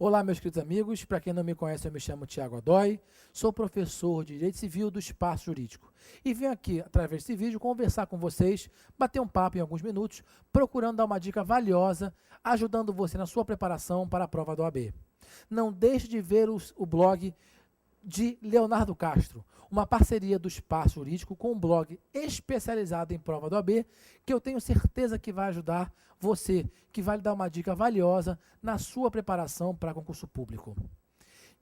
Olá, meus queridos amigos. Para quem não me conhece, eu me chamo Tiago Godoy, sou professor de Direito Civil do Espaço Jurídico e venho aqui, através desse vídeo, conversar com vocês, bater um papo em alguns minutos, procurando dar uma dica valiosa, ajudando você na sua preparação para a prova da OAB. Não deixe de ver o blog de Leonardo Castro, uma parceria do Espaço Jurídico com um blog especializado em prova da OAB, que eu tenho certeza que vai ajudar você, que vai lhe dar uma dica valiosa na sua preparação para concurso público.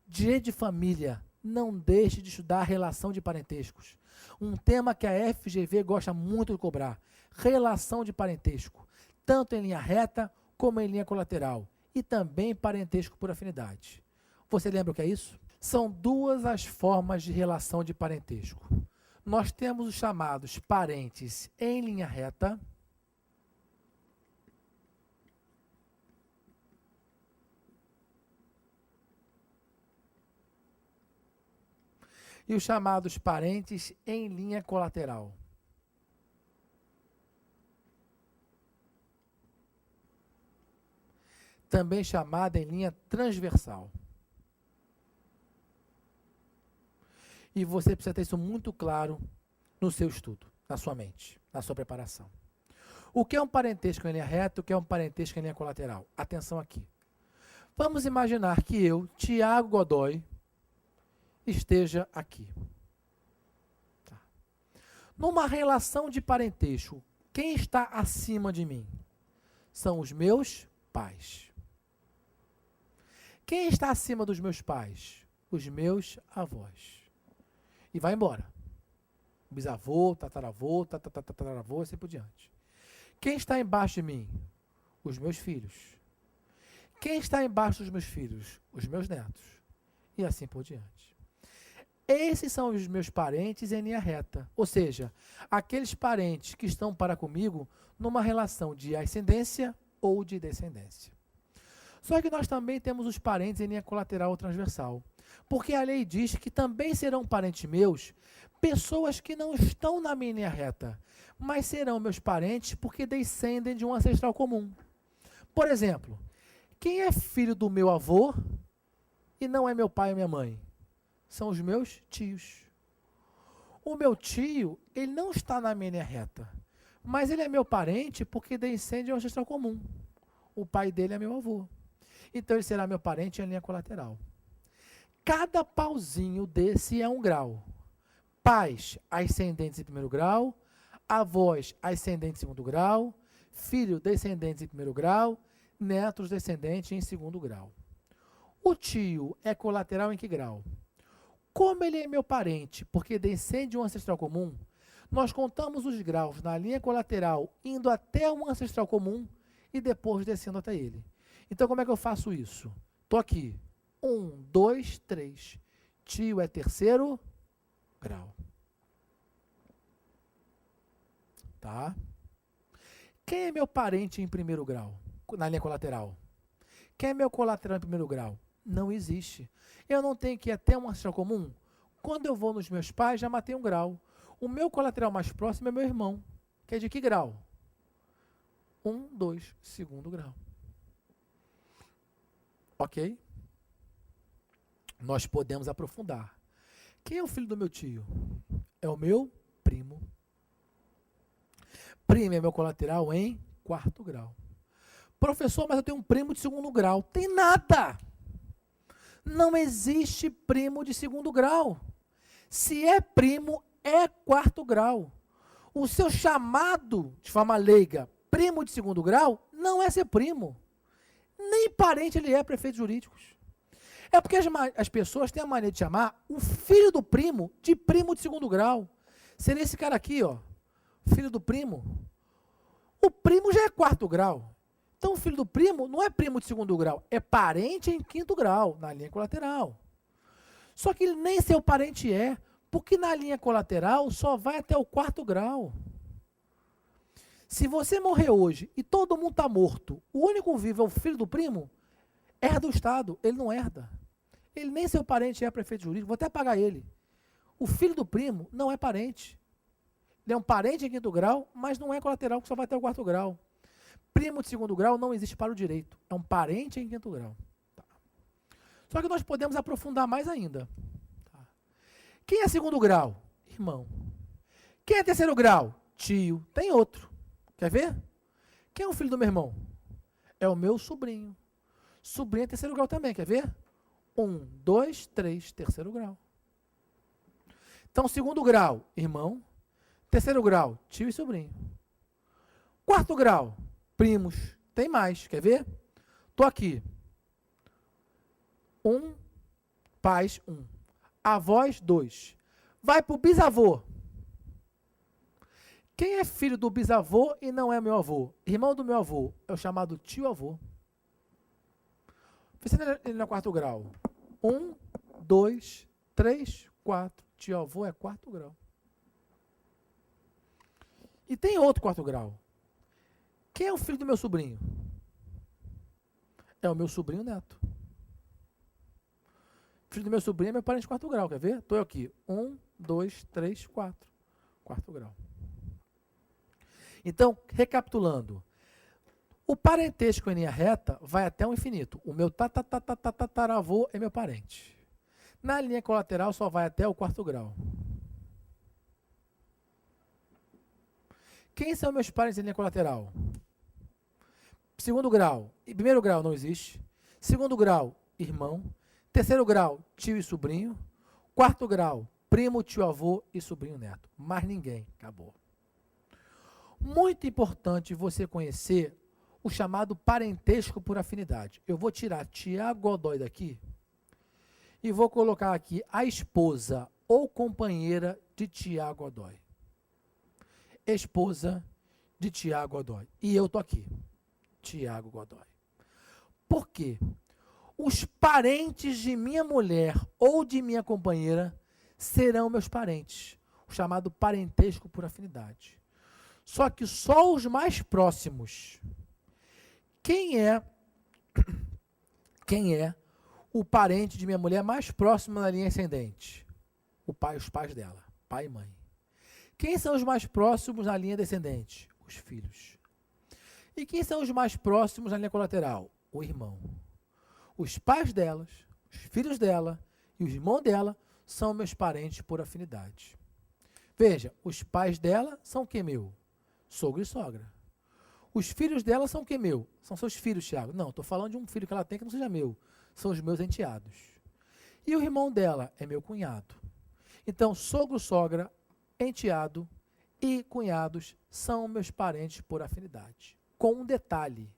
Direito de família, não deixe de estudar relação de parentescos. Um tema que a FGV gosta muito de cobrar, relação de parentesco, tanto em linha reta como em linha colateral, e também parentesco por afinidade. Você lembra o que é isso? São duas as formas de relação de parentesco. Nós temos os chamados parentes em linha reta e os chamados parentes em linha colateral. Também chamada em linha transversal. E você precisa ter isso muito claro no seu estudo, na sua mente, na sua preparação. O que é um parentesco em linha reta, o que é um parentesco em linha colateral? Atenção aqui. Vamos imaginar que eu, Tiago Godoy, esteja aqui. Tá. Numa relação de parentesco, quem está acima de mim? São os meus pais. Quem está acima dos meus pais? Os meus avós. E vai embora. Bisavô, tataravô, tataravô, assim por diante. Quem está embaixo de mim? Os meus filhos. Quem está embaixo dos meus filhos? Os meus netos. E assim por diante. Esses são os meus parentes em linha reta. Ou seja, aqueles parentes que estão para comigo numa relação de ascendência ou de descendência. Só que nós também temos os parentes em linha colateral ou transversal. Porque a lei diz que também serão parentes meus pessoas que não estão na minha linha reta, mas serão meus parentes porque descendem de um ancestral comum. Por exemplo, quem é filho do meu avô e não é meu pai ou minha mãe? São os meus tios. O meu tio, ele não está na minha linha reta, mas ele é meu parente porque descende de um ancestral comum. O pai dele é meu avô. Então ele será meu parente em linha colateral. Cada pauzinho desse é um grau. Pais ascendentes em primeiro grau, avós ascendentes em segundo grau, filhos descendentes em primeiro grau, netos descendentes em segundo grau. O tio é colateral em que grau? Como ele é meu parente, porque descende de um ancestral comum, nós contamos os graus na linha colateral, indo até um ancestral comum e depois descendo até ele. Então, como é que eu faço isso? Estou aqui. 1, 2, 3. Tio é terceiro grau. Tá? Quem é meu parente em primeiro grau? Na linha colateral. Quem é meu colateral em primeiro grau? Não existe. Eu não tenho que ir até um ancestral comum? Quando eu vou nos meus pais, já matei um grau. O meu colateral mais próximo é meu irmão. Que é de que grau? 1, 2, segundo grau. Ok? Nós podemos aprofundar. Quem é o filho do meu tio? É o meu primo. Primo é meu colateral em quarto grau. Professor, mas eu tenho um primo de segundo grau. Tem nada! Não existe primo de segundo grau. Se é primo, é quarto grau. O seu chamado, de forma leiga, primo de segundo grau, não é ser primo. Nem parente ele é para efeitos jurídicos. É porque as pessoas têm a mania de chamar o filho do primo de primo de segundo grau. Seria esse cara aqui, ó, filho do primo. O primo já é quarto grau. Então, o filho do primo não é primo de segundo grau, é parente em quinto grau, na linha colateral. Só que ele nem seu parente é, porque na linha colateral só vai até o quarto grau. Se você morrer hoje e todo mundo está morto, o único vivo é o filho do primo, herda o Estado, ele não herda. Ele nem seu parente é prefeito jurídico, vou até pagar ele. O filho do primo não é parente. Ele é um parente em quinto grau, mas não é colateral, que só vai até o quarto grau. Primo de segundo grau não existe para o direito, é um parente em quinto grau. Tá. Só que nós podemos aprofundar mais ainda. Tá? Quem é segundo grau? Irmão. Quem é terceiro grau? Tio. Tem outro. Quer ver? Quem é o filho do meu irmão? É o meu sobrinho. Sobrinho é terceiro grau também, quer ver? 1, 2, 3, terceiro grau. Então, segundo grau, irmão. Terceiro grau, tio e sobrinho. Quarto grau, primos. Tem mais, quer ver? Estou aqui. 1, pais, 1. Avós, 2. Vai para o bisavô. Quem é filho do bisavô e não é meu avô? Irmão do meu avô. É o chamado tio-avô. Ele não é quarto grau. 1, 2, 3, 4. Tio-avô é quarto grau. E tem outro quarto grau. Quem é o filho do meu sobrinho? É o meu sobrinho neto. O filho do meu sobrinho é meu parente de quarto grau, quer ver? Estou aqui. 1, 2, 3, 4. Quarto grau. Então, recapitulando. O parentesco em linha reta vai até o infinito. O meu tataravô é meu parente. Na linha colateral só vai até o quarto grau. Quem são meus parentes em linha colateral? Segundo grau. Primeiro grau não existe. Segundo grau, irmão. Terceiro grau, tio e sobrinho. Quarto grau, primo, tio-avô e sobrinho neto. Mais ninguém. Acabou. Muito importante você conhecer o chamado parentesco por afinidade. Eu vou tirar Tiago Godoy daqui e vou colocar aqui a esposa ou companheira de Tiago Godoy. Esposa de Tiago Godoy. E eu estou aqui, Tiago Godoy. Por quê? Os parentes de minha mulher ou de minha companheira serão meus parentes. O chamado parentesco por afinidade. Só que só os mais próximos. Quem é o parente de minha mulher mais próximo na linha ascendente? Os pais dela, pai e mãe. Quem são os mais próximos na linha descendente? Os filhos. E quem são os mais próximos na linha colateral? O irmão. Os pais delas, os filhos dela e os irmãos dela são meus parentes por afinidade. Veja, os pais dela são o que meu? Sogro e sogra. Os filhos dela são o que meu? São seus filhos, Tiago. Não, estou falando de um filho que ela tem que não seja meu. São os meus enteados. E o irmão dela é meu cunhado. Então, sogro, sogra, enteado e cunhados são meus parentes por afinidade. Com um detalhe.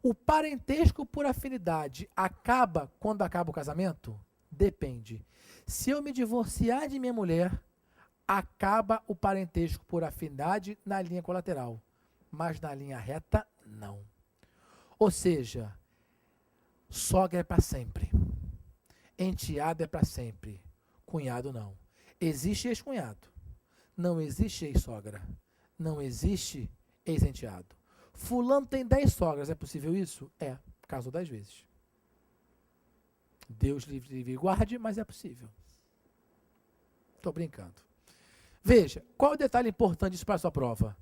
O parentesco por afinidade acaba quando acaba o casamento? Depende. Se eu me divorciar de minha mulher, acaba o parentesco por afinidade na linha colateral. Mas na linha reta, não. Ou seja, sogra é para sempre. Enteado é para sempre. Cunhado não. Existe ex-cunhado. Não existe ex-sogra. Não existe ex-enteado. Fulano tem 10 sogras, é possível isso? É, casou 10 vezes. Deus livre e guarde, mas é possível. Estou brincando. Veja, qual é o detalhe importante disso para a sua prova?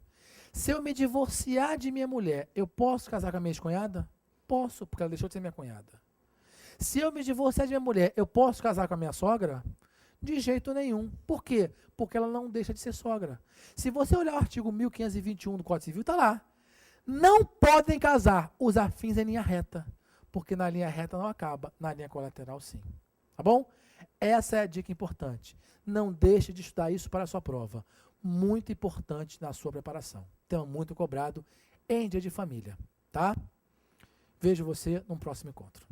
Se eu me divorciar de minha mulher, eu posso casar com a minha ex-cunhada? Posso, porque ela deixou de ser minha cunhada. Se eu me divorciar de minha mulher, eu posso casar com a minha sogra? De jeito nenhum. Por quê? Porque ela não deixa de ser sogra. Se você olhar o artigo 1521 do Código Civil, está lá. Não podem casar os afins em linha reta, porque na linha reta não acaba, na linha colateral sim. Tá bom? Essa é a dica importante. Não deixe de estudar isso para a sua prova. Muito importante na sua preparação. Tema muito cobrado em dia de família. Tá? Vejo você num próximo encontro.